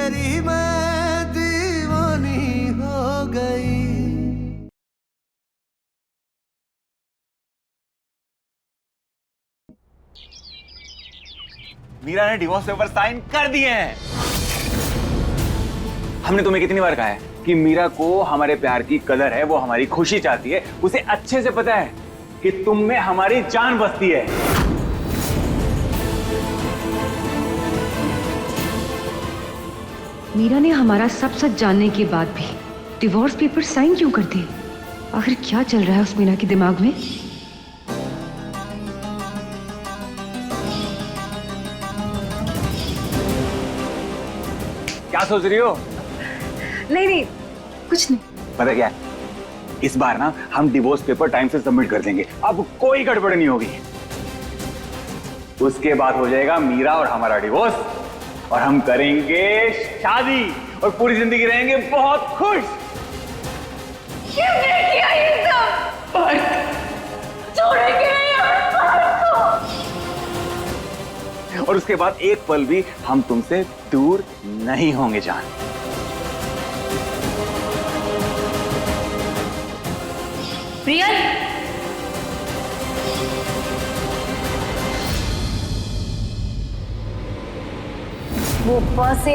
तेरी मैं दीवानी हो गई। मीरा ने डिवोर्स पेपर साइन कर दिए हैं। हमने तुम्हें कितनी बार कहा है कि मीरा को हमारे प्यार की कदर है, वो हमारी खुशी चाहती है। उसे अच्छे से पता है कि तुम में हमारी जान बसती है। मीरा ने हमारा सब सच जानने के बाद भी डिवोर्स पेपर साइन क्यों कर दिए? आखिर क्या चल रहा है उस मीरा के दिमाग में? क्या सोच रही हो? नहीं, कुछ नहीं। पता क्या है, इस बार ना हम डिवोर्स पेपर टाइम से सबमिट कर देंगे। अब कोई गड़बड़ नहीं होगी। उसके बाद हो जाएगा मीरा और हमारा डिवोर्स, और हम करेंगे शादी और पूरी जिंदगी रहेंगे बहुत खुश। किसने किया ये सब? छोड़ेंगे नहीं हम। और उसके बाद एक पल भी हम तुमसे दूर नहीं होंगे जान। प्रियल, वो प से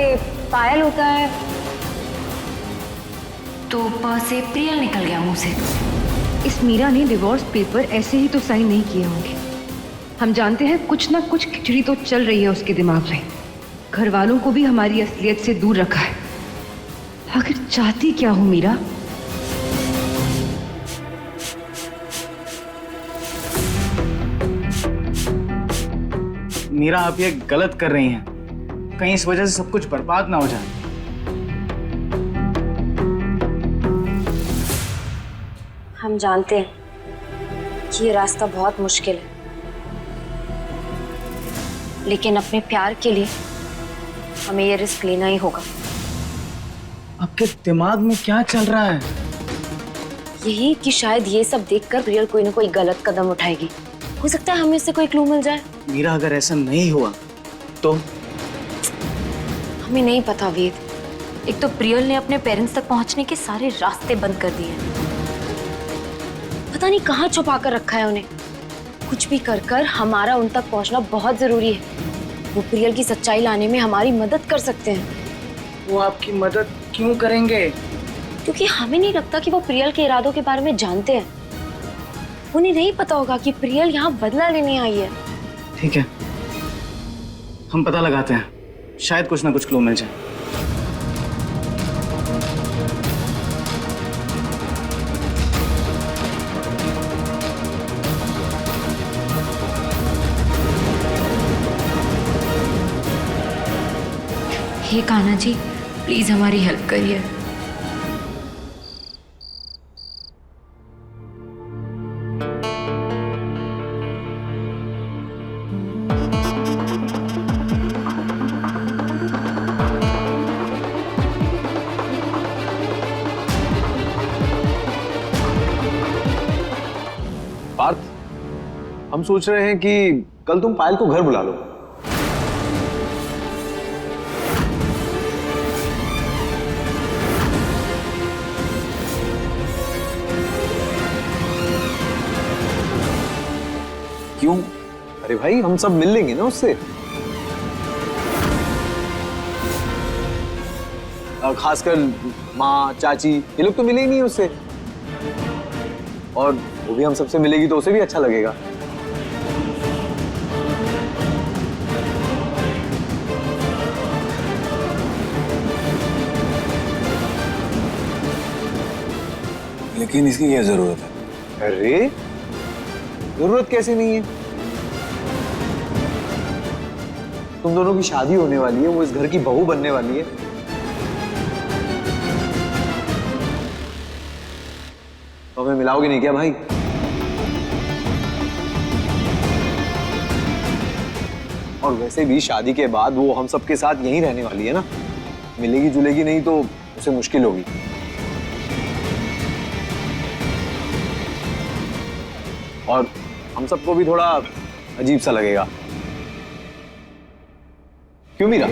पायल होता है तो प से प्रियल निकल गया मुंह से। इस मीरा ने डिवोर्स पेपर ऐसे ही तो साइन नहीं किए होंगे। हम जानते हैं कुछ ना कुछ खिचड़ी तो चल रही है उसके दिमाग में। घर वालों को भी हमारी असलियत से दूर रखा है। आखिर चाहती क्या हूं मीरा? मीरा, आप ये गलत कर रही हैं। कहीं इस वजह से सब कुछ बर्बाद ना हो जाए। हम जानते हैं कि ये रास्ता बहुत मुश्किल है, लेकिन अपने प्यार के लिए हमें ये रिस्क लेना ही होगा। आपके दिमाग में क्या चल रहा है? यही कि शायद ये सब देखकर प्रियल कोई ना कोई गलत कदम उठाएगी। हो सकता है हमें इससे कोई क्लू मिल जाए। मीरा, अगर ऐसा नहीं हुआ तो? हमें नहीं पता वेद। एक तो प्रियल ने अपने पेरेंट्स तक पहुंचने के सारे रास्ते बंद कर दिए। पता नहीं कहाँ छुपा कर रखा है उन्हें। कुछ भी कर कर हमारा उन तक पहुंचना बहुत जरूरी है। वो प्रियल की सच्चाई लाने में हमारी मदद कर सकते हैं। वो आपकी मदद क्यों करेंगे? क्योंकि हमें नहीं लगता कि वो प्रियल के इरादों के बारे में जानते हैं। उन्हें नहीं पता होगा कि प्रियल यहाँ बदला लेने आई है। ठीक है, हम पता लगाते हैं। शायद कुछ ना कुछ क्लू मिल जाए। हे कान्हा जी, प्लीज हमारी हेल्प करिए। पार्थ, हम सोच रहे हैं कि कल तुम पायल को घर बुला लो। क्यों? अरे भाई, हम सब मिल लेंगे ना उससे। खासकर माँ, चाची, ये लोग तो मिले ही नहीं उससे। और वो भी हम सबसे मिलेगी तो उसे भी अच्छा लगेगा। लेकिन इसकी क्या जरूरत है? अरे जरूरत कैसे नहीं है? तुम दोनों की शादी होने वाली है, वो इस घर की बहू बनने वाली है। तो हमें मिलाओगे नहीं क्या भाई? और वैसे भी शादी के बाद वो हम सबके साथ यहीं रहने वाली है ना। मिलेगी जुलेगी नहीं तो उसे मुश्किल होगी। और हम सबको भी थोड़ा अजीब सा लगेगा। क्यों मीरा?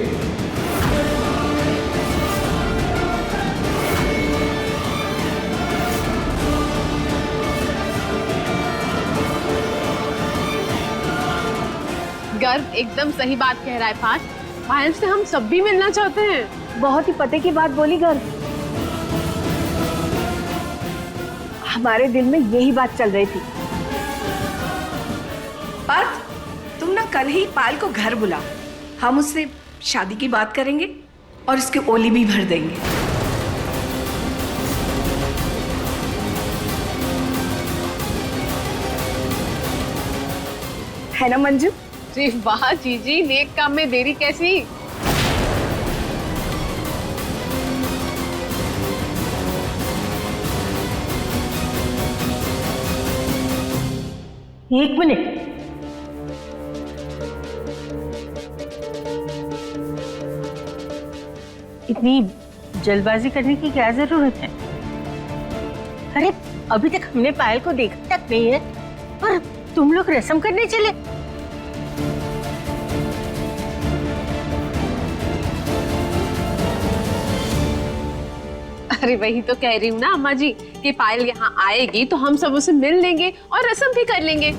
गर्व एकदम सही बात कह रहा है पार्थ। पायल से हम सब भी मिलना चाहते हैं। बहुत ही पते की बात बोली गर्व। हमारे दिल में यही बात चल रही थी। पार्थ, तुम ना कल ही पायल को घर बुलाओ, हम उससे शादी की बात करेंगे और इसके ओली भी भर देंगे। है ना मंजू? जी वाह जीजी, नेक काम में देरी कैसी। एक मिनट, इतनी जल्दबाजी करने की क्या जरूरत है? अरे अभी तक हमने पायल को देखा तक नहीं है और तुम लोग रस्म करने चले। अरे वही तो कह रही हूँ ना अम्मा जी कि पायल यहाँ आएगी तो हम सब उसे मिल लेंगे और रस्म भी कर लेंगे।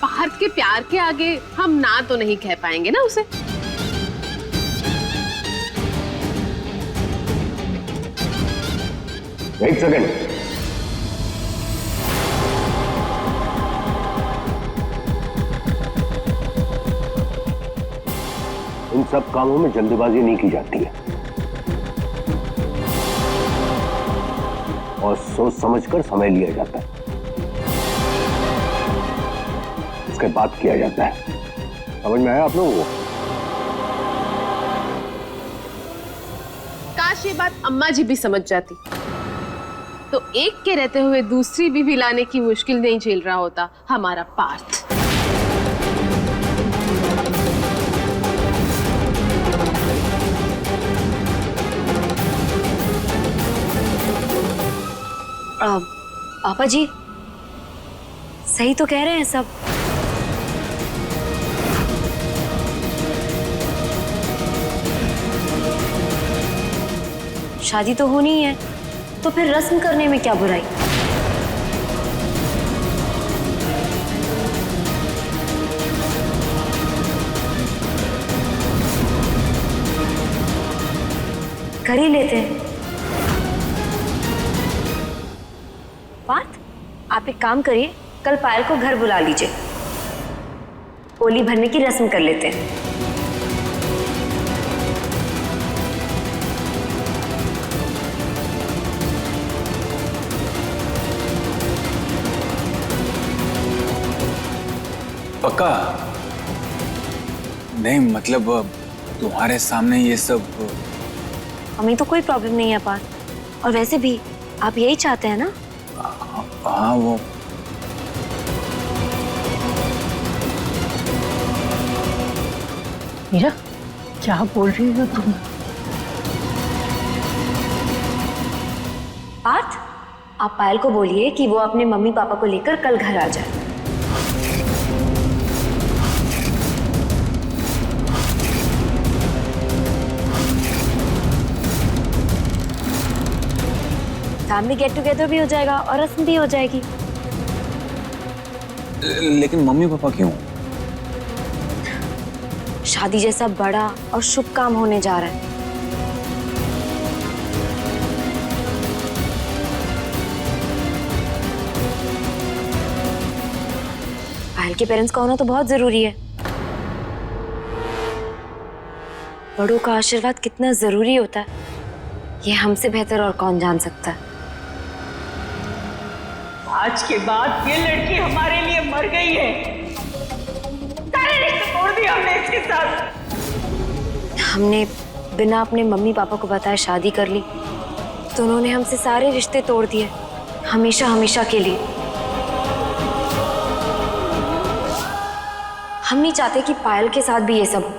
पार्थ के प्यार के आगे हम ना तो नहीं कह पाएंगे ना उसे। एक सेकंड, इन सब कामों में जल्दबाजी नहीं की जाती है और सोच समझकर समय लिया जाता है, उसके बाद किया जाता है। समझ में आया आप लोगों को? काश ये बात अम्मा जी भी समझ जाती तो एक के रहते हुए दूसरी बीवी लाने की मुश्किल नहीं झेल रहा होता हमारा पार्थ। पापा जी सही तो कह रहे हैं सब। शादी तो होनी ही है तो फिर रस्म करने में क्या बुराई। कर ही लेते हैं। पार्थ, आप एक काम करिए, कल पायल को घर बुला लीजिए, ओली भरने की रस्म कर लेते हैं। पक्का? नहीं मतलब तुम्हारे सामने ये सब। हमें तो कोई प्रॉब्लम नहीं है पार्थ, और वैसे भी आप यही चाहते हैं ना? हाँ वो मीरा, क्या बोल रही हो तुम? पार्थ, आप पायल को बोलिए कि वो अपने मम्मी पापा को लेकर कल घर आ जाए। फैमिली गेट टुगेदर भी हो जाएगा और रस्म भी हो जाएगी। लेकिन मम्मी पापा क्यों? शादी जैसा बड़ा और शुभ काम होने जा रहा है। पायल के पेरेंट्स का होना तो बहुत जरूरी है। बड़ों का आशीर्वाद कितना जरूरी होता है ये हमसे बेहतर और कौन जान सकता है। आज के बाद ये लड़की हमारे लिए मर गई है। सारे रिश्ते तोड़ दिए हमने इसके साथ। हमने बिना अपने मम्मी पापा को बताए शादी कर ली तो उन्होंने हमसे सारे रिश्ते तोड़ दिए, हमेशा हमेशा के लिए। हम नहीं चाहते कि पायल के साथ भी ये सब हो।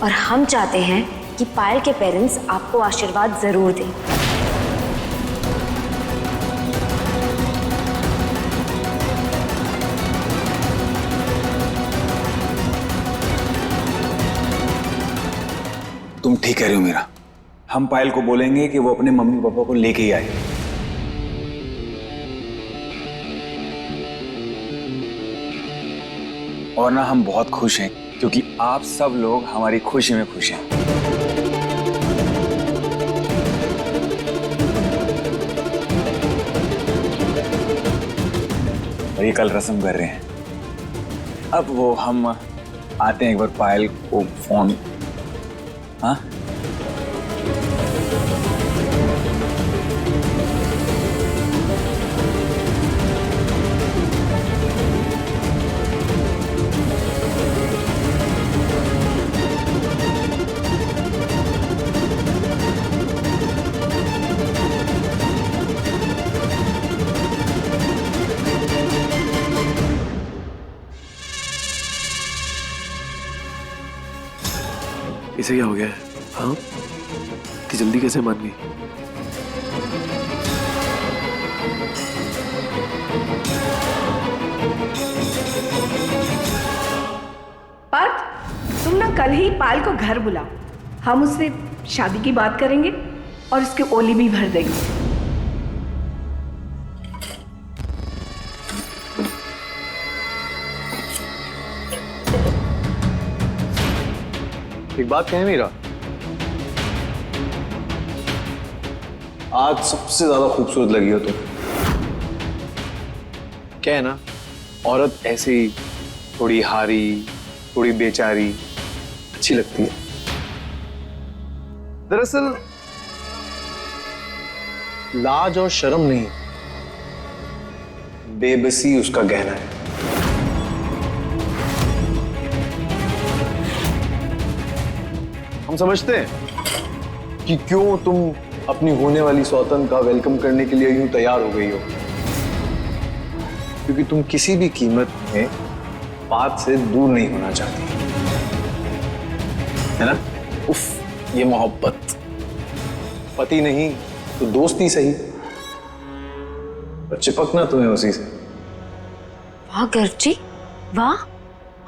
और हम चाहते हैं कि पायल के पेरेंट्स आपको आशीर्वाद जरूर दें। तुम ठीक कह रही हो मीरा, हम पायल को बोलेंगे कि वो अपने मम्मी पापा को लेके ही आए। और ना हम बहुत खुश हैं क्योंकि आप सब लोग हमारी खुशी में खुश हैं। और ये कल रस्म कर रहे हैं। अब वो हम आते हैं, एक बार पायल को फोन। हाँ इसे क्या हो गया है? हाँ, इतनी जल्दी कैसे मान गई? पार्थ, तुम ना कल ही पायल को घर बुलाओ। हम उससे शादी की बात करेंगे और इसके ओली भी भर देंगे। एक बात कहें मीरा, आज सबसे ज्यादा खूबसूरत लगी हो तुम। क्या है ना, औरत ऐसे ही थोड़ी हारी, थोड़ी बेचारी अच्छी लगती है। दरअसल लाज और शर्म नहीं, बेबसी उसका गहना है। हम समझते हैं कि क्यों तुम अपनी होने वाली सौतन का वेलकम करने के लिए यूं तैयार हो गई हो, क्योंकि तुम किसी भी कीमत में बात से दूर नहीं होना चाहती, है ना? उफ, ये मोहब्बत, पति नहीं तो दोस्ती सही, पर चिपकना तुम्हें उसी से। वाह गर्व जी, वाह,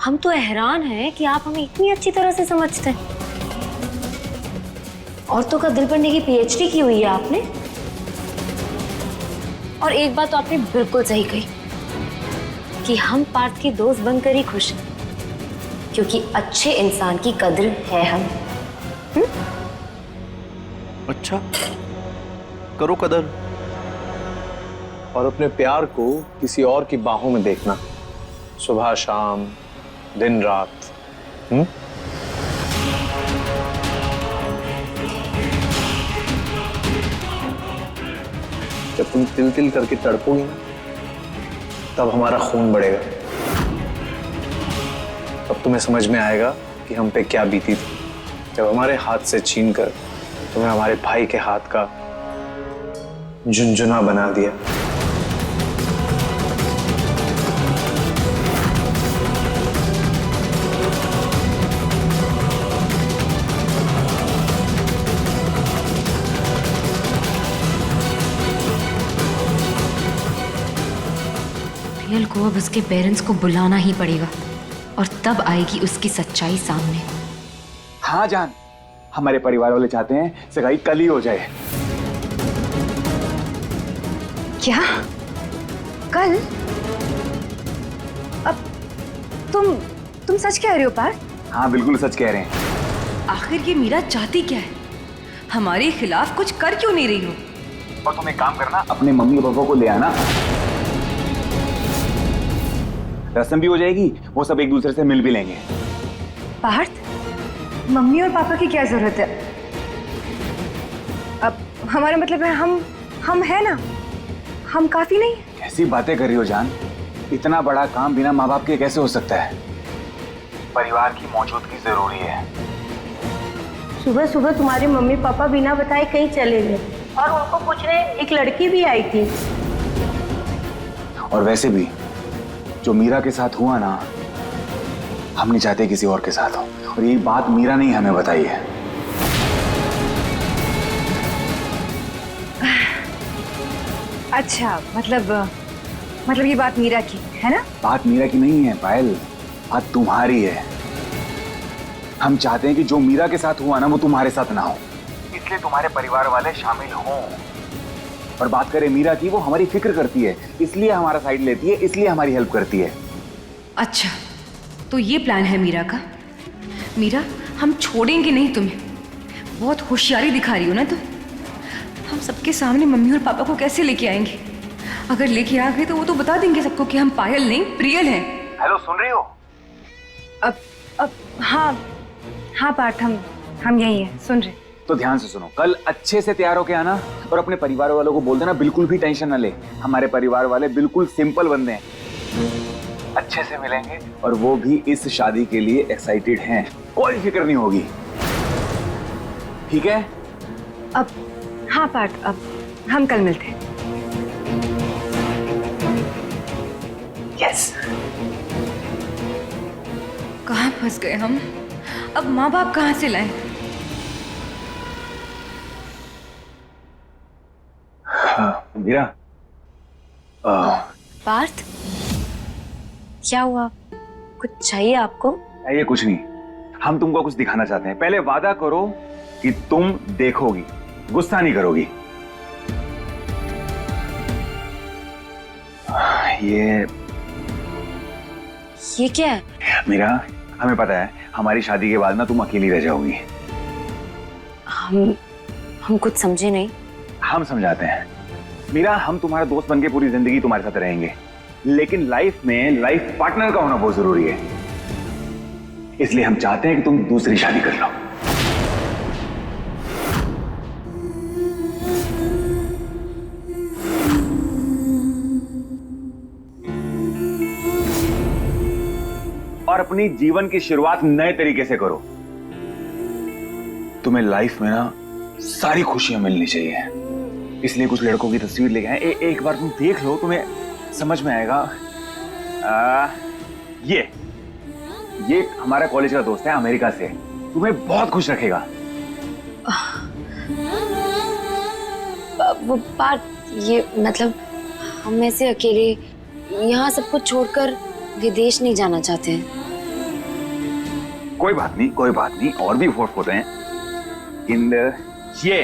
हम तो हैरान हैं कि आप हमें इतनी अच्छी तरह से समझते हैं। औरतों का दिल पढ़ने की पीएचडी की हुई है आपने। और एक बात तो आपने बिल्कुल सही कही कि हम पार्थ के दोस्त बनकर ही खुश हैं, क्योंकि अच्छे इंसान की कद्र है हम। अच्छा, करो कदर, और अपने प्यार को किसी और की बाहों में देखना, सुबह शाम, दिन रात। जब तुम तिल तिल करके तड़पोगी ना, तब हमारा खून बढ़ेगा। तब तुम्हें समझ में आएगा कि हम पे क्या बीती थी, जब हमारे हाथ से छीनकर तुम्हें हमारे भाई के हाथ का झुनझुना बना दिया। प्रियल को अब उसके पेरेंट्स को बुलाना ही पड़ेगा और तब आएगी उसकी सच्चाई सामने। हाँ जान, हमारे परिवार वाले चाहते हैं सगाई कल ही हो जाए। क्या? कल? अब तुम सच कह रहे हो पार्थ? हाँ बिल्कुल सच कह रहे हैं। आखिर ये मीरा चाहती क्या है? हमारे खिलाफ कुछ कर क्यों नहीं रही हो? और तुम एक काम करना, अपने मम्मी पापा को ले आना, रस्म भी हो जाएगी, वो सब एक दूसरे से मिल भी लेंगे। पार्थ, मम्मी और पापा की क्या जरूरत है? अब हमारा मतलब है हम है ना, हम काफी नहीं? कैसी बातें कर रही हो जान, इतना बड़ा काम बिना माँ बाप के कैसे हो सकता है? परिवार की मौजूदगी जरूरी है। सुबह सुबह तुम्हारे मम्मी पापा बिना बताए कहीं चले गए और उनको पूछने एक लड़की भी आई थी। और वैसे भी जो मीरा के साथ हुआ ना, हम नहीं चाहते किसी और के साथ हो, और ये बात मीरा ने ही हमें बताई है। अच्छा, मतलब ये बात मीरा की है ना? बात मीरा की नहीं है पायल, बात तुम्हारी है। हम चाहते हैं कि जो मीरा के साथ हुआ ना वो तुम्हारे साथ ना हो, इसलिए तुम्हारे परिवार वाले शामिल हों। और बात करें मीरा की, वो हमारी फिक्र करती है, इसलिए हमारा साइड लेती है, इसलिए हमारी हेल्प करती है। अच्छा, तो ये प्लान है मीरा का। मीरा, हम छोड़ेंगे नहीं तुम्हें। बहुत होशियारी दिखा रही हो ना तुम। हम सबके सामने मम्मी और पापा को कैसे लेके आएंगे? अगर लेके आ गए तो वो तो बता देंगे सबको कि हम पायल नहीं प्रियल हैं। हेलो, सुन रही हो? अब हाँ पार्थ, हम यही हैं, सुन रहे। तो ध्यान से सुनो, कल अच्छे से तैयार होके आना और अपने परिवार वालों को बोल देना बिल्कुल भी टेंशन ना ले। हमारे परिवार वाले बिल्कुल सिंपल बंदे हैं, अच्छे से मिलेंगे और वो भी इस शादी के लिए एक्साइटेड हैं। कोई फिक्र नहीं होगी, ठीक है? अब हाँ पार्थ, अब हम कल मिलते हैं। यस। कहाँ फंस गए हम? अब माँ बाप कहाँ से लाएं? मीरा, पार्थ, क्या हुआ? कुछ चाहिए आपको? ये कुछ नहीं, हम तुमको कुछ दिखाना चाहते हैं। पहले वादा करो कि तुम देखोगी, गुस्सा नहीं करोगी। ये क्या है? मीरा, हमें पता है हमारी शादी के बाद ना तुम अकेली रह जाओगी। हम कुछ समझे नहीं। हम समझाते हैं। मीरा, हम तुम्हारा दोस्त बनके पूरी जिंदगी तुम्हारे साथ रहेंगे, लेकिन लाइफ में लाइफ पार्टनर का होना बहुत जरूरी है। इसलिए हम चाहते हैं कि तुम दूसरी शादी कर लो। और अपनी जीवन की शुरुआत नए तरीके से करो। तुम्हें लाइफ में ना सारी खुशियां मिलनी चाहिए, इसलिए कुछ लड़कों की तस्वीर लेके आए। एक बार तुम देख लो, तुम्हें समझ में आएगा। ये हमारा कॉलेज का दोस्त है, अमेरिका से, तुम्हें बहुत खुश रखेगा। वो बात, ये मतलब हम में से अकेले यहाँ सब कुछ छोड़कर विदेश नहीं जाना चाहते हैं। कोई बात नहीं, और भी फोर्स होते हैं। ये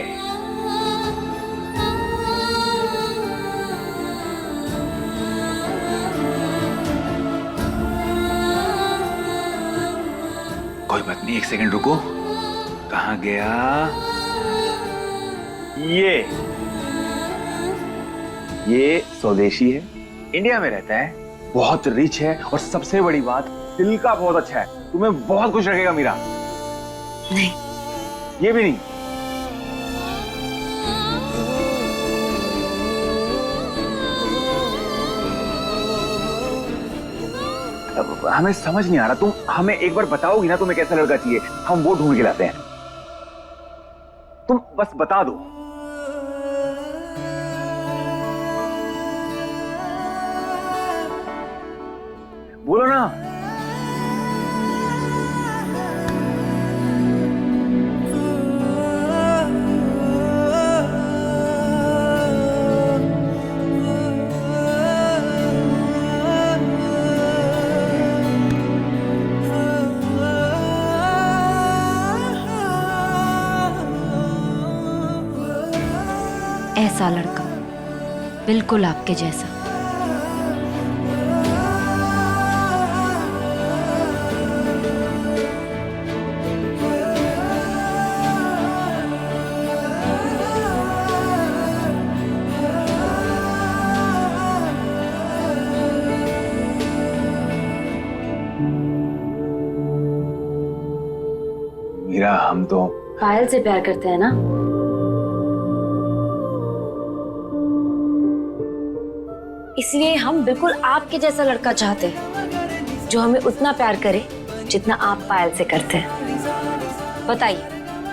कोई बात नहीं, एक सेकंड रुको। कहाँ गया? ये स्वदेशी है, इंडिया में रहता है, बहुत रिच है, और सबसे बड़ी बात, दिल का बहुत अच्छा है। तुम्हें बहुत खुश रखेगा मीरा। नहीं, ये भी नहीं। अब हमें समझ नहीं आ रहा, तुम हमें एक बार बताओगी ना तुम्हें कैसा लड़का चाहिए, हम वो ढूंढ के लाते हैं। तुम बस बता दो। बोलो ना। ऐसा लड़का, बिल्कुल आपके जैसा। मीरा, हम तो पायल से प्यार करते हैं ना? इसलिए हम बिल्कुल आपके जैसा लड़का चाहते हैं, जो हमें उतना प्यार करे जितना आप पायल से करते हैं। बताइए,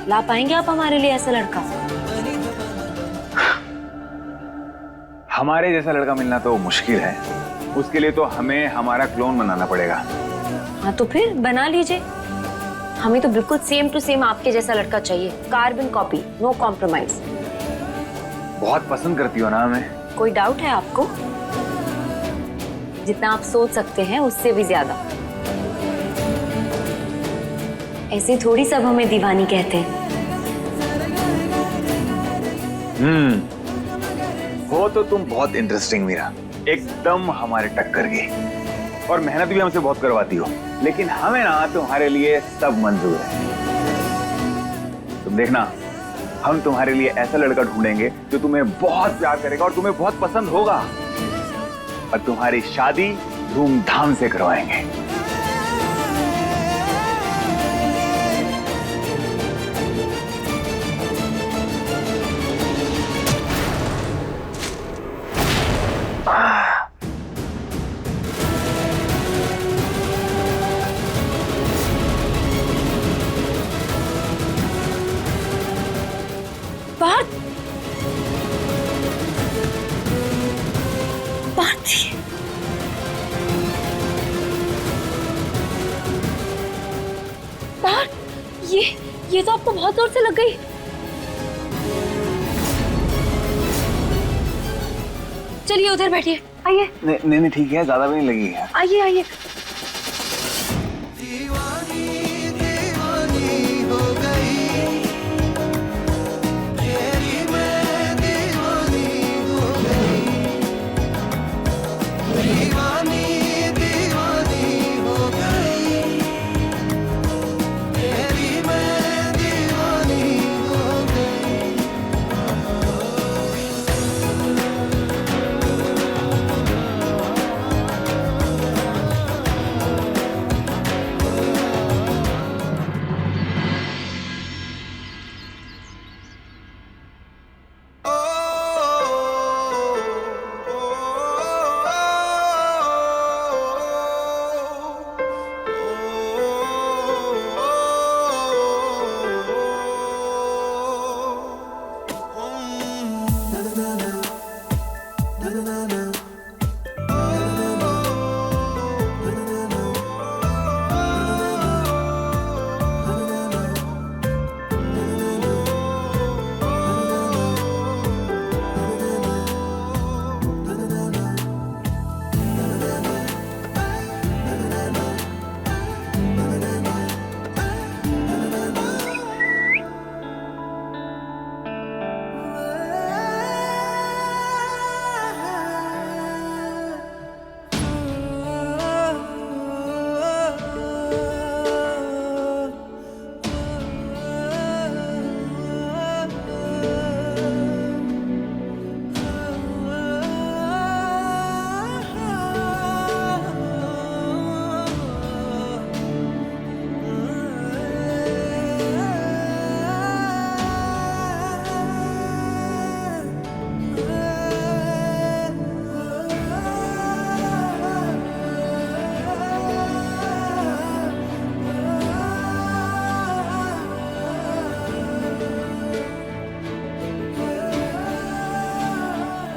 ला पाएंगे आप हमारे लिए ऐसा लड़का? हमारे जैसा लड़का मिलना तो मुश्किल है, उसके लिए तो हमें हमारा क्लोन बनाना पड़ेगा। हाँ तो फिर बना लीजिए। हमें तो बिल्कुल सेम टू सेम आपके जैसा लड़का चाहिए, कार्बन कॉपी, नो कॉम्प्रोमाइज। बहुत पसंद करती हो ना हमें। कोई डाउट है आपको? जितना आप सोच सकते हैं उससे भी ज्यादा। ऐसे थोड़ी सब हमें दीवानी कहते हैं। हो तो तुम बहुत इंटरेस्टिंग मीरा, एकदम हमारे टक्कर की, और मेहनत भी हमसे बहुत करवाती हो, लेकिन हमें ना तुम्हारे लिए सब मंजूर है। तुम देखना, हम तुम्हारे लिए ऐसा लड़का ढूंढेंगे जो तुम्हें बहुत प्यार करेगा और तुम्हें बहुत पसंद होगा, और तुम्हारी शादी धूमधाम से करवाएंगे। ये तो आपको बहुत जोर से लग गई। चलिए उधर बैठिए, आइए। नहीं ठीक है, ज्यादा भी नहीं लगी है। आइए आइए। दीवानी दीवानी हो गई, तेरी मैं दीवानी हो गई, दीवानी दीवानी हो गई, तेरी मैं दीवानी हो गई।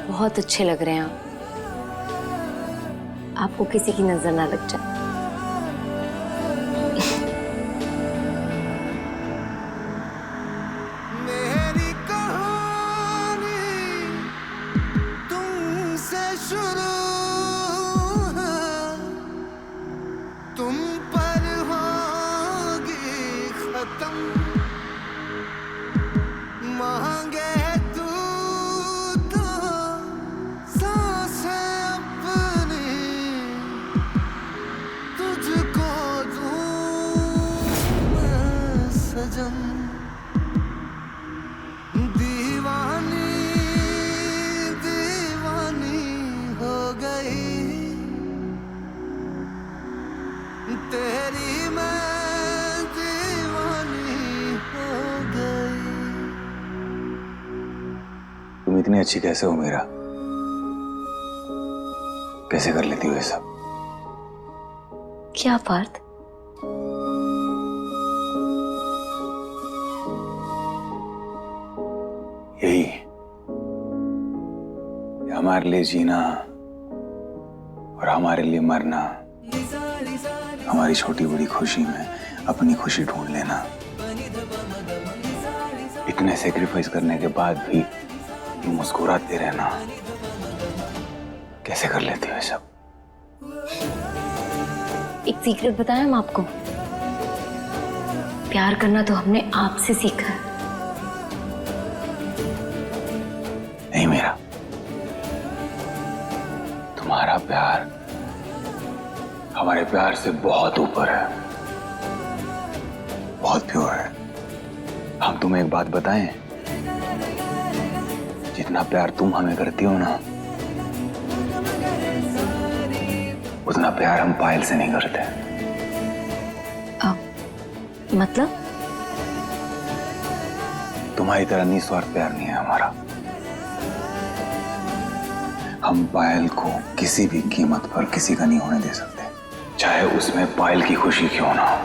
बहुत अच्छे लग रहे हैं आप। आपको किसी की नजर ना लग जाए। मेरी कहानी तुमसे शुरू है, तुम पर होगी खत्म, मांगे तू तो सांसें अपनी तुझको दूं मैं सजन। दीवानी दीवानी हो गई, तेरी मैं दीवानी हो गई। तुम इतनी अच्छी कैसे हो मीरा? कैसे कर लेती हो ये सब? क्या पार्थ? यही हमारे लिए जीना और हमारे लिए मरना, हमारी छोटी बड़ी खुशी में अपनी खुशी ढूंढ लेना, इतने सेक्रीफाइस करने के बाद भी यूं मुस्कुराते रहना, कैसे कर लेती हो ये सब? एक सीक्रेट बताएं हम आपको। प्यार करना तो हमने आपसे सीखा है। तुम्हारा प्यार हमारे प्यार से बहुत ऊपर है, बहुत प्योर है। हम तुम्हें एक बात बताएं, जितना प्यार तुम हमें करती हो ना, उतना प्यार हम पायल से नहीं करते। मतलब? तुम्हारी तरह निस्वार्थ प्यार नहीं है हमारा। हम पायल को किसी भी कीमत पर किसी का नहीं होने दे सकते, चाहे उसमें पायल की खुशी क्यों ना हो।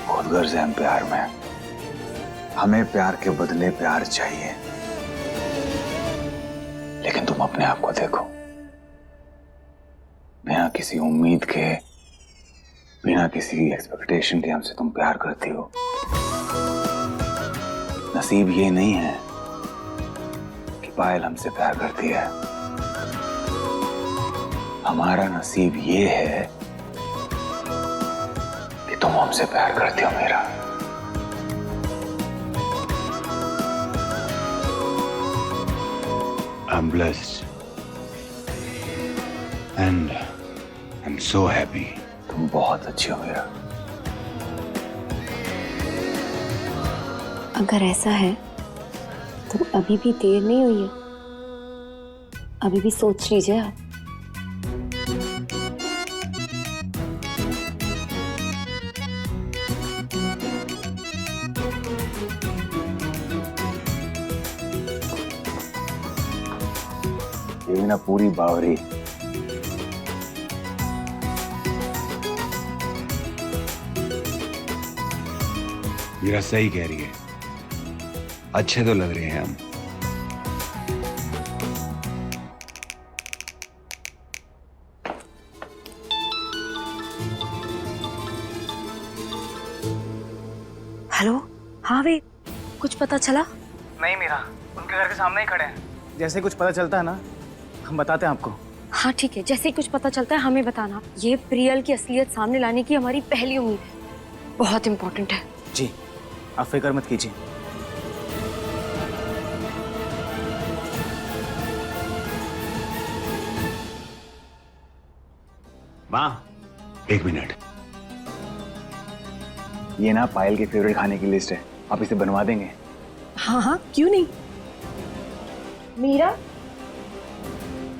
खुदगर्ज है हम प्यार में, हमें प्यार के बदले प्यार चाहिए। लेकिन तुम अपने आप को देखो, बिना किसी उम्मीद के, बिना किसी एक्सपेक्टेशन के हमसे तुम प्यार करती हो। नसीब ये नहीं है कि पायल हमसे प्यार करती है, हमारा नसीब ये है कि तुम हमसे प्यार करती हो Meera. I'm blessed and I'm so happy. तुम बहुत अच्छी हो मीरा। अगर ऐसा है तो अभी भी देर नहीं हुई है, अभी भी सोच लीजिए आप। ये भी ना पूरी बावरी। मीरा सही कह रही है, अच्छे तो लग रहे हैं हम। हेलो, हाँ वे, कुछ पता चला? नहीं मीरा, उनके घर के सामने ही खड़े हैं। जैसे कुछ पता चलता है ना, हम बताते हैं आपको। हाँ ठीक है, जैसे ही कुछ पता चलता है हमें बताना। ये प्रियल की असलियत सामने लाने की हमारी पहली उम्मीद है, बहुत इम्पोर्टेंट है। जी, आप फिक्र मत कीजिए। माँ, एक मिनट। ये ना पायल के फेवरेट खाने की लिस्ट है, आप इसे बनवा देंगे? हाँ हाँ, क्यों नहीं। मीरा,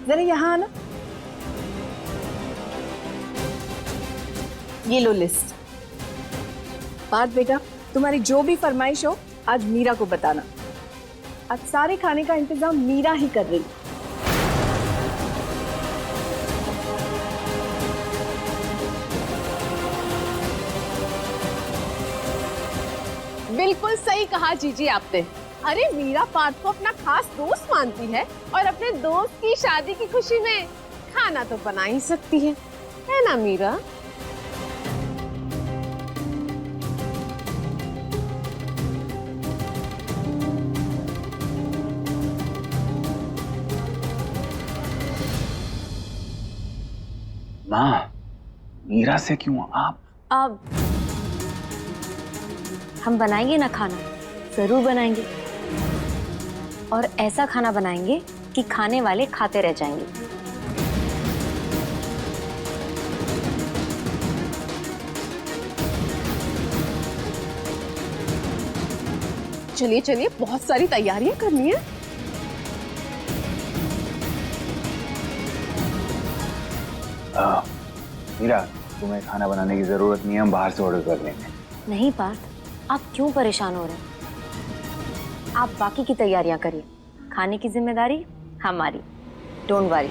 जरा यहाँ आना। ये लो लिस्ट। बात बेटा, तुम्हारी जो भी फरमाइश हो आज मीरा को बताना। आज सारे खाने का इंतजाम मीरा ही कर रही। बिल्कुल सही कहा जीजी आपने। अरे मीरा पार्थ को अपना खास दोस्त मानती है और अपने दोस्त की शादी की खुशी में खाना तो बना ही सकती है ना मीरा? माँ, मीरा से क्यों आप? अब हम बनाएंगे ना खाना, जरूर बनाएंगे, और ऐसा खाना बनाएंगे कि खाने वाले खाते रह जाएंगे। चलिए चलिए, बहुत सारी तैयारियां करनी है। मीरा, तुम्हें खाना बनाने की जरूरत नहीं है, हम बाहर से ऑर्डर कर लेंगे। नहीं पार्थ, आप क्यों परेशान हो रहे हैं? आप बाकी की तैयारियां करिए, खाने की जिम्मेदारी हमारी, डोंट वरी।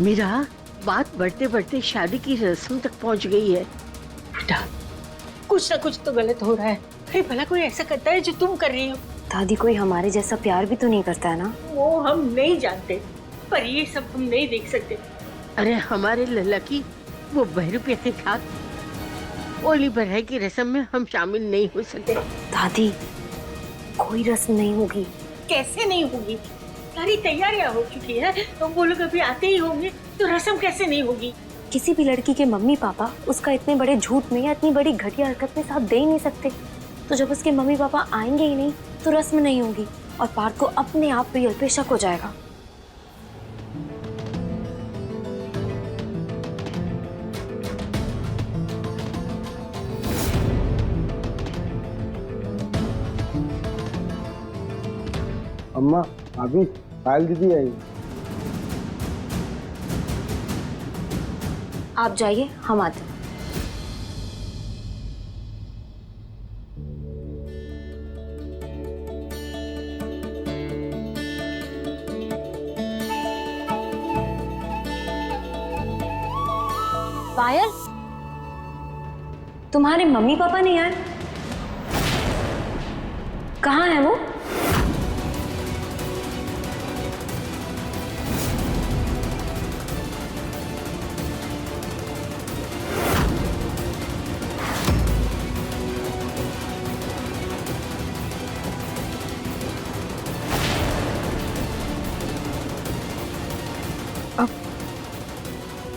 मीरा, बात बढ़ते बढ़ते शादी की रस्म तक पहुंच गई है। बेटा, कुछ ना कुछ तो गलत हो रहा है। अरे भला कोई ऐसा करता है जो तुम कर रही हो? दादी, कोई हमारे जैसा प्यार भी तो नहीं करता है ना। वो हम नहीं जानते, पर ये सब हम नहीं देख सकते। अरे हमारे लल्ला की वो बहरूपिया के साथ ओली बरह की रस्म में हम शामिल नहीं हो सकते। दादी, कोई रस्म नहीं होगी। कैसे नहीं होगी? सारी तैयारियां हो चुकी है, तो वो लोग अभी आते ही होंगे, तो रस्म कैसे नहीं होगी? किसी भी लड़की के मम्मी पापा उसका इतने बड़े झूठ में या इतनी बड़ी घटिया हरकत में साथ दे ही नहीं सकते। तो जब उसके मम्मी पापा आएंगे ही नहीं तो रस्म नहीं होगी और पार्थ को अपने आप प्रियल पे शक हो जाएगा। अम्मा, अभी पायल दीदी आई। आप जाइए, हम आते हैं। पायल, तुम्हारे मम्मी पापा नहीं आए? कहाँ है वो?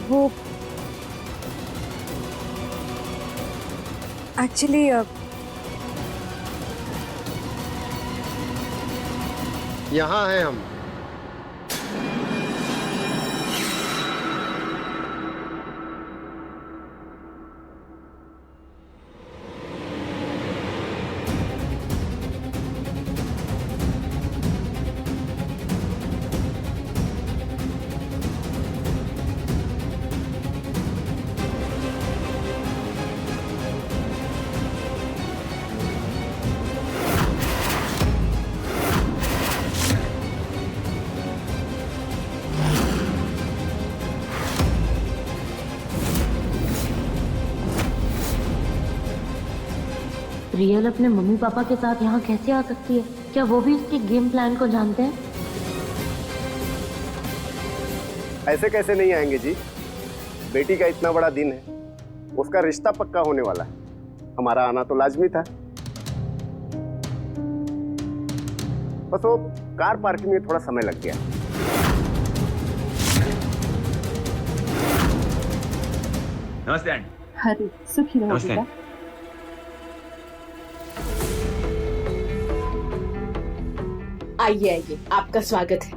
वो एक्चुअली यहाँ हैं हम। रियल अपने मम्मी पापा के साथ यहाँ कैसे आ सकती है? क्या वो भी इसके गेम प्लान को जानते हैं? ऐसे कैसे नहीं आएंगे जी? बेटी का इतना बड़ा दिन है, उसका रिश्ता पक्का होने वाला है, हमारा आना तो लाजमी था। बस वो कार पार्किंग में थोड़ा समय लग गया। नमस्ते आंटी। हरे सुखी रहो नमस्ते। बेटा। आइए आइए, आपका स्वागत है।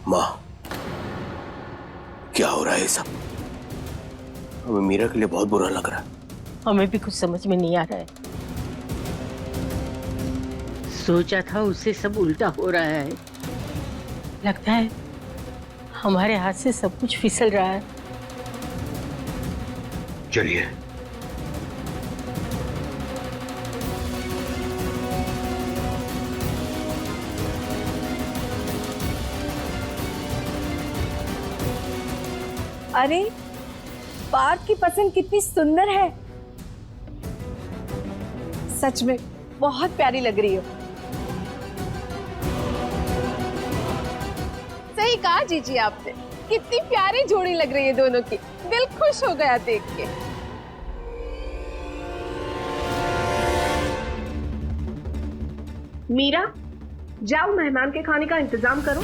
माँ, क्या हो रहा है ये सब? हमें मीरा के लिए बहुत बुरा लग रहा है। हमें भी कुछ समझ में नहीं आ रहा है। सोचा था उससे सब उल्टा हो रहा है। लगता है हमारे हाथ से सब कुछ फिसल रहा है। चलिए। अरे पार्थ की पसंद कितनी सुंदर है, सच में बहुत प्यारी लग रही हो। सही कहा जीजी आपने, कितनी प्यारी जोड़ी लग रही है दोनों की। दिल खुश हो गया देख के। मीरा, जाओ मेहमान के खाने का इंतजाम करो।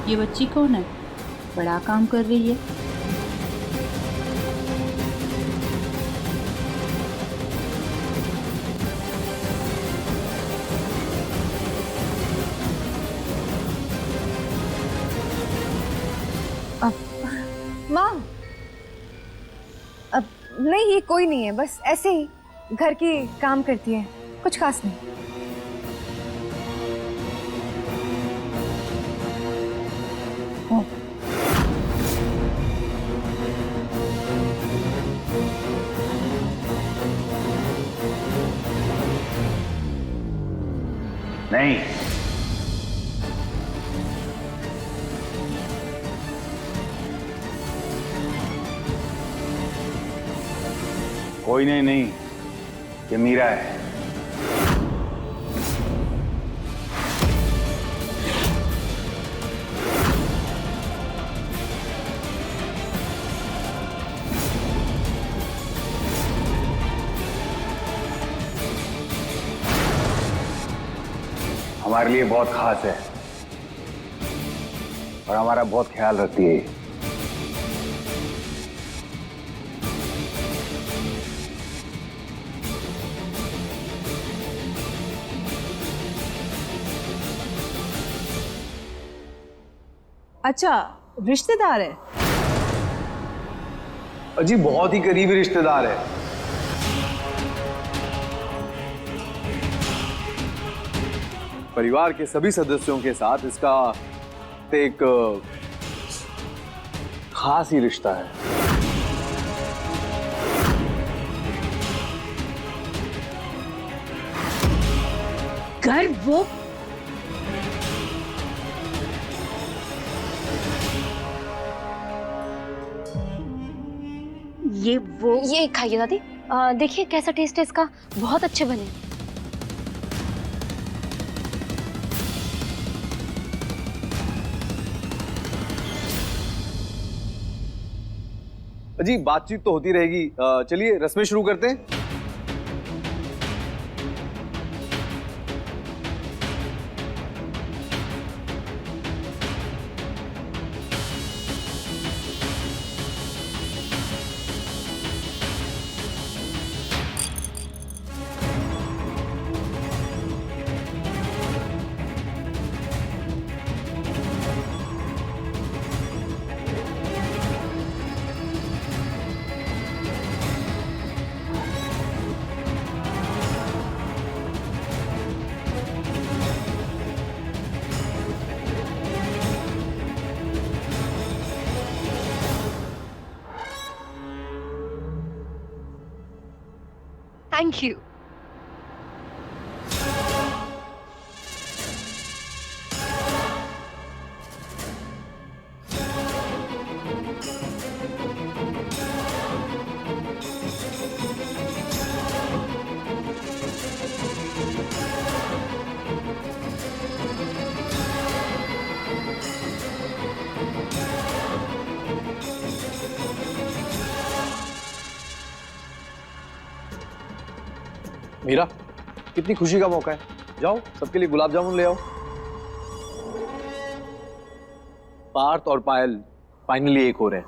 ये बच्ची कौन है? बड़ा काम कर रही है। माँ, अब नहीं, ये कोई नहीं है, बस ऐसे ही घर की काम करती है, कुछ खास नहीं। नहीं, कोई नहीं, ये मीरा है। हमारे लिए बहुत खास है और हमारा बहुत ख्याल रखती है। अच्छा, रिश्तेदार है? अजी बहुत ही करीबी रिश्तेदार है। परिवार के सभी सदस्यों के साथ इसका एक खास ही रिश्ता है। घर वो ये खाइए दादी, देखिए कैसा टेस्ट है इसका, बहुत अच्छे बने। अजी बातचीत तो होती रहेगी, चलिए रस्में शुरू करते हैं। Thank you. मीरा, कितनी खुशी का मौका है, जाओ सबके लिए गुलाब जामुन ले आओ। पार्थ और पायल फाइनली एक हो रहे हैं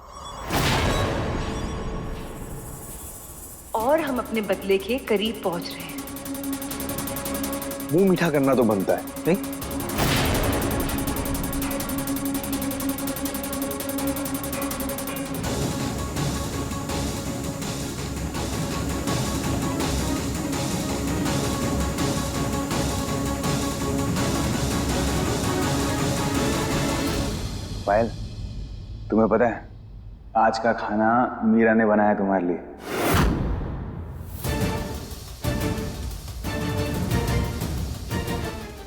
और हम अपने बदले के करीब पहुंच रहे हैं। मुंह मीठा करना तो बनता है, नहीं? पायल, तुम्हें पता है आज का खाना मीरा ने बनाया तुम्हारे लिए।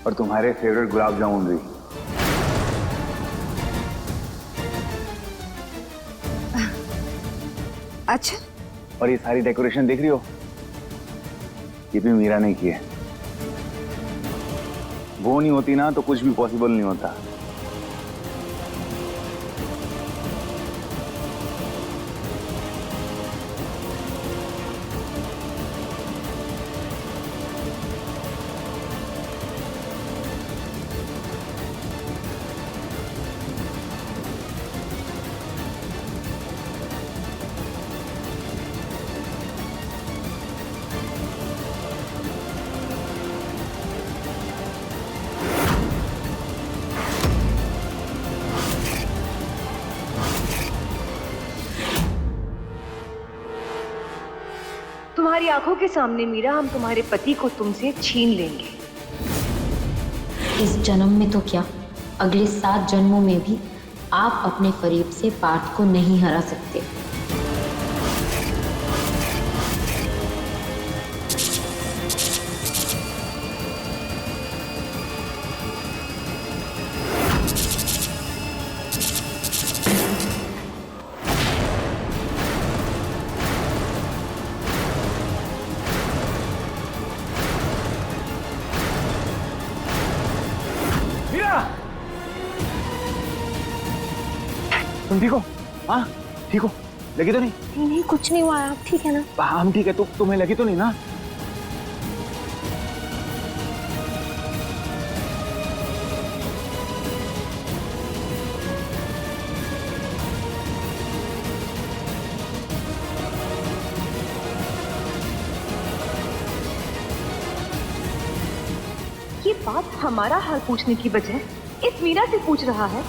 और तुम्हारे फेवरेट गुलाब जामुन भी। अच्छा, और ये सारी डेकोरेशन देख रही हो, ये भी मीरा ने की है। वो नहीं होती ना तो कुछ भी पॉसिबल नहीं होता। तुम्हारी आंखों के सामने मीरा हम तुम्हारे पति को तुमसे छीन लेंगे। इस जन्म में तो क्या, अगले 7 जन्मों में भी आप अपने फरीब से पार्थ को नहीं हरा सकते। तुम ठीक हो? हाँ ठीक हो? लगी तो नहीं? नहीं नहीं, कुछ नहीं हुआ, आप ठीक है ना? हम ठीक है। तुम्हें लगी तो नहीं ना? ये बात हमारा हाल पूछने की बजाय इस मीरा से पूछ रहा है।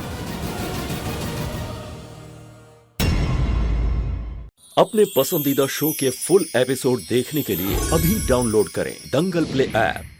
अपने पसंदीदा शो के फुल एपिसोड देखने के लिए अभी डाउनलोड करें दंगल प्ले ऐप।